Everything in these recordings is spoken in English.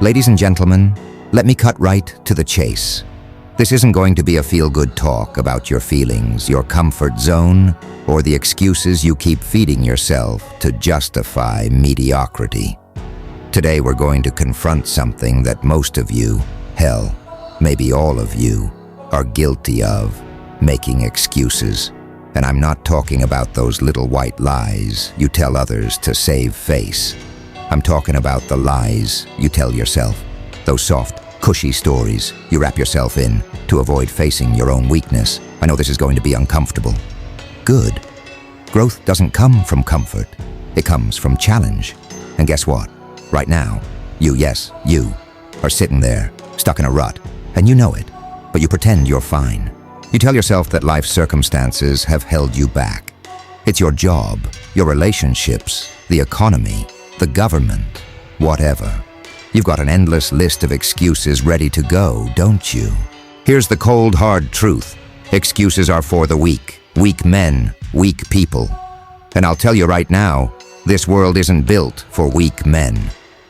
Ladies and gentlemen, let me cut right to the chase. This isn't going to be a feel-good talk about your feelings, your comfort zone, or the excuses you keep feeding yourself to justify mediocrity. Today we're going to confront something that most of you, hell, maybe all of you, are guilty of, making excuses. And I'm not talking about those little white lies you tell others to save face. I'm talking about the lies you tell yourself, those soft, cushy stories you wrap yourself in to avoid facing your own weakness. I know this is going to be uncomfortable. Good. Growth doesn't come from comfort. It comes from challenge. And guess what? Right now, you are sitting there, stuck in a rut, and you know it, but you pretend you're fine. You tell yourself that life's circumstances have held you back. It's your job, your relationships, the economy, the government, whatever. You've got an endless list of excuses ready to go, don't you? Here's the cold, hard truth. Excuses are for the weak men, weak people. And I'll tell you right now, this world isn't built for weak men.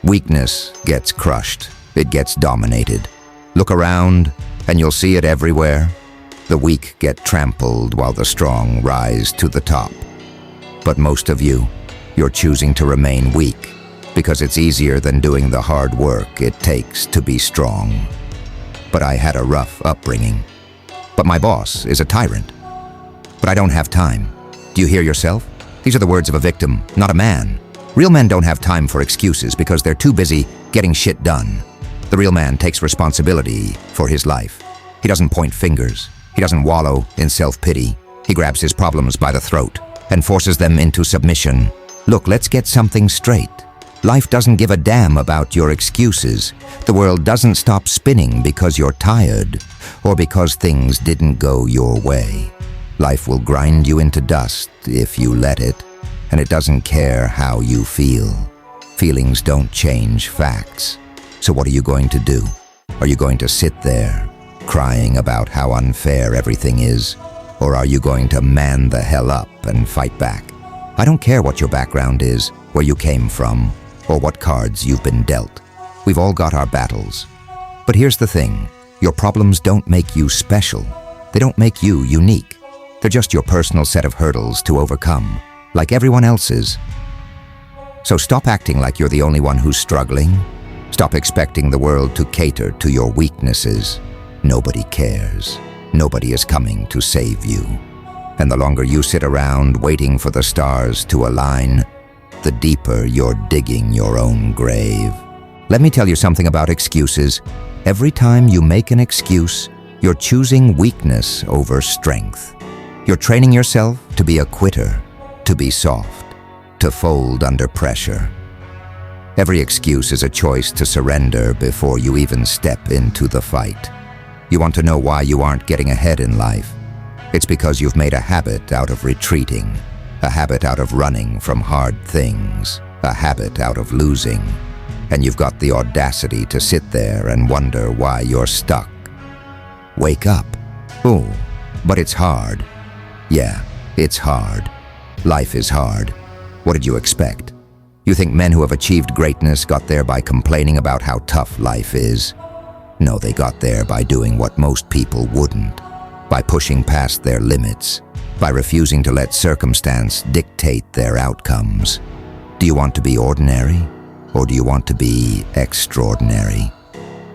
Weakness gets crushed. It gets dominated. Look around, and you'll see it everywhere. The weak get trampled while the strong rise to the top. But most of you, you're choosing to remain weak because it's easier than doing the hard work it takes to be strong. But I had a rough upbringing. But my boss is a tyrant. But I don't have time. Do you hear yourself? These are the words of a victim, not a man. Real men don't have time for excuses because they're too busy getting shit done. The real man takes responsibility for his life. He doesn't point fingers. He doesn't wallow in self-pity. He grabs his problems by the throat and forces them into submission. Look, let's get something straight. Life doesn't give a damn about your excuses. The world doesn't stop spinning because you're tired or because things didn't go your way. Life will grind you into dust if you let it, and it doesn't care how you feel. Feelings don't change facts. So what are you going to do? Are you going to sit there, crying about how unfair everything is? Or are you going to man the hell up and fight back? I don't care what your background is, where you came from, or what cards you've been dealt. We've all got our battles. But here's the thing, your problems don't make you special. They don't make you unique. They're just your personal set of hurdles to overcome, like everyone else's. So stop acting like you're the only one who's struggling. Stop expecting the world to cater to your weaknesses. Nobody cares. Nobody is coming to save you. And the longer you sit around waiting for the stars to align, the deeper you're digging your own grave. Let me tell you something about excuses. Every time you make an excuse, you're choosing weakness over strength. You're training yourself to be a quitter, to be soft, to fold under pressure. Every excuse is a choice to surrender before you even step into the fight. You want to know why you aren't getting ahead in life? It's because you've made a habit out of retreating, a habit out of running from hard things, a habit out of losing. And you've got the audacity to sit there and wonder why you're stuck. Wake up. Oh, but it's hard. Yeah, it's hard. Life is hard. What did you expect? You think men who have achieved greatness got there by complaining about how tough life is? No, they got there by doing what most people wouldn't, by pushing past their limits, by refusing to let circumstance dictate their outcomes. Do you want to be ordinary, or do you want to be extraordinary?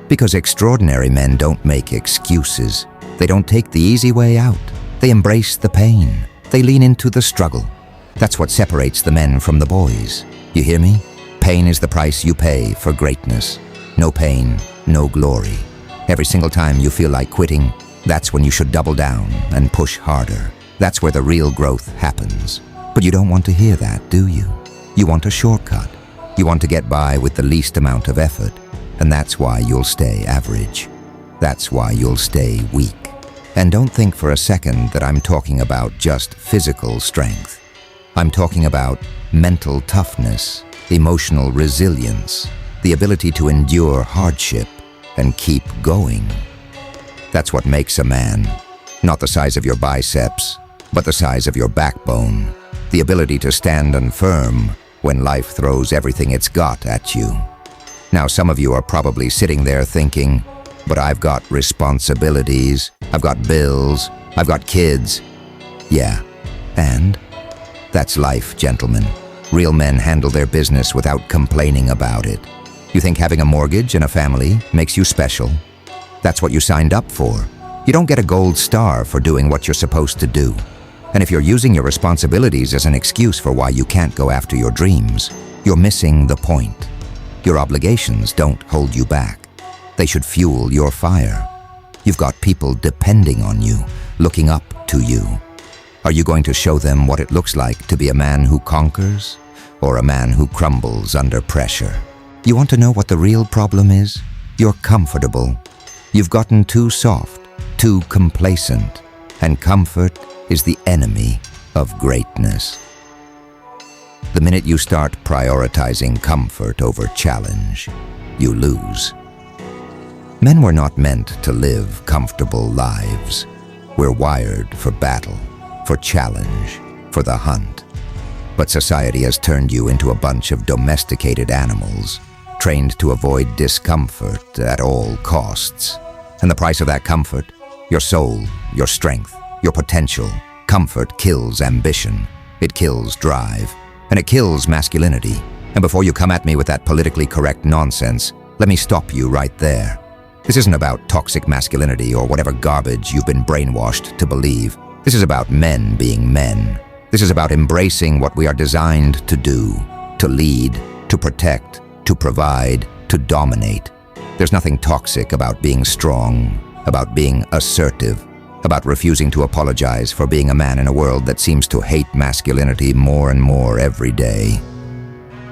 Because extraordinary men don't make excuses. They don't take the easy way out. They embrace the pain. They lean into the struggle. That's what separates the men from the boys. You hear me? Pain is the price you pay for greatness. No pain, no glory. Every single time you feel like quitting, that's when you should double down and push harder. That's where the real growth happens. But you don't want to hear that, do you? You want a shortcut. You want to get by with the least amount of effort. And that's why you'll stay average. That's why you'll stay weak. And don't think for a second that I'm talking about just physical strength. I'm talking about mental toughness, emotional resilience, the ability to endure hardship and keep going. That's what makes a man. Not the size of your biceps, but the size of your backbone. The ability to stand firm when life throws everything it's got at you. Now, some of you are probably sitting there thinking, but I've got responsibilities, I've got bills, I've got kids. Yeah, and? That's life, gentlemen. Real men handle their business without complaining about it. You think having a mortgage and a family makes you special? That's what you signed up for. You don't get a gold star for doing what you're supposed to do. And if you're using your responsibilities as an excuse for why you can't go after your dreams, you're missing the point. Your obligations don't hold you back. They should fuel your fire. You've got people depending on you, looking up to you. Are you going to show them what it looks like to be a man who conquers, or a man who crumbles under pressure? You want to know what the real problem is? You're comfortable. You've gotten too soft, too complacent, and comfort is the enemy of greatness. The minute you start prioritizing comfort over challenge, you lose. Men were not meant to live comfortable lives. We're wired for battle, for challenge, for the hunt. But society has turned you into a bunch of domesticated animals, trained to avoid discomfort at all costs. And the price of that comfort? Your soul, your strength, your potential. Comfort kills ambition. It kills drive. And it kills masculinity. And before you come at me with that politically correct nonsense, let me stop you right there. This isn't about toxic masculinity or whatever garbage you've been brainwashed to believe. This is about men being men. This is about embracing what we are designed to do, to lead, to protect, to provide, to dominate. There's nothing toxic about being strong, about being assertive, about refusing to apologize for being a man in a world that seems to hate masculinity more and more every day.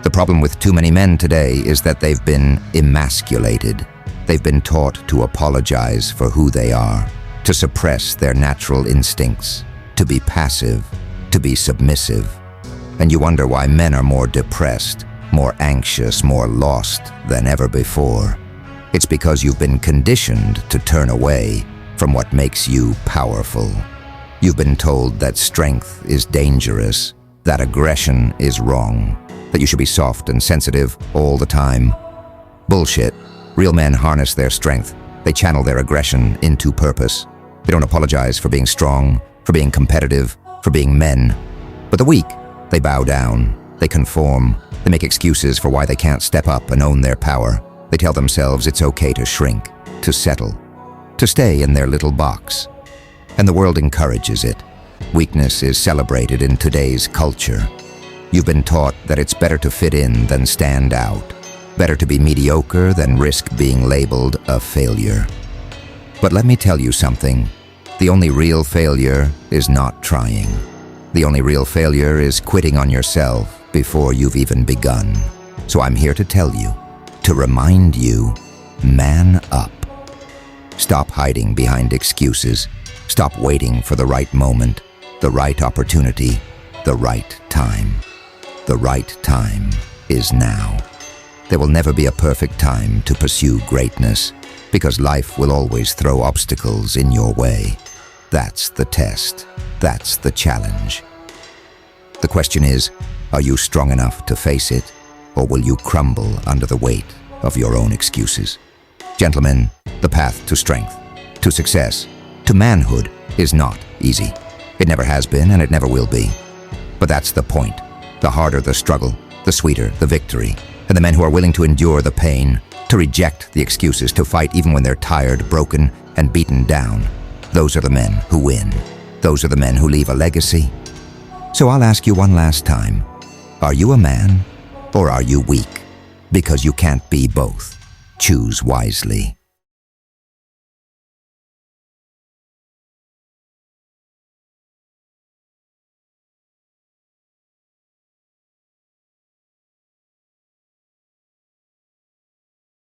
The problem with too many men today is that they've been emasculated. They've been taught to apologize for who they are, to suppress their natural instincts, to be passive, to be submissive. And you wonder why men are more depressed, more anxious, more lost than ever before. It's because you've been conditioned to turn away from what makes you powerful. You've been told that strength is dangerous, that aggression is wrong, that you should be soft and sensitive all the time. Bullshit. Real men harness their strength. They channel their aggression into purpose. They don't apologize for being strong, for being competitive, for being men. But the weak, they bow down, they conform, they make excuses for why they can't step up and own their power. They tell themselves it's okay to shrink, to settle, to stay in their little box. And the world encourages it. Weakness is celebrated in today's culture. You've been taught that it's better to fit in than stand out. Better to be mediocre than risk being labeled a failure. But let me tell you something. The only real failure is not trying. The only real failure is quitting on yourself before you've even begun. So I'm here to tell you, to remind you, man up. Stop hiding behind excuses. Stop waiting for the right moment, the right opportunity, the right time. The right time is now. There will never be a perfect time to pursue greatness, because life will always throw obstacles in your way. That's the test. That's the challenge. The question is, are you strong enough to face it, or will you crumble under the weight of your own excuses? Gentlemen, the path to strength, to success, to manhood is not easy. It never has been, and it never will be. But that's the point. The harder the struggle, the sweeter the victory. And the men who are willing to endure the pain, to reject the excuses, to fight even when they're tired, broken, and beaten down, those are the men who win. Those are the men who leave a legacy. So I'll ask you one last time. Are you a man, or are you weak? Because you can't be both. Choose wisely.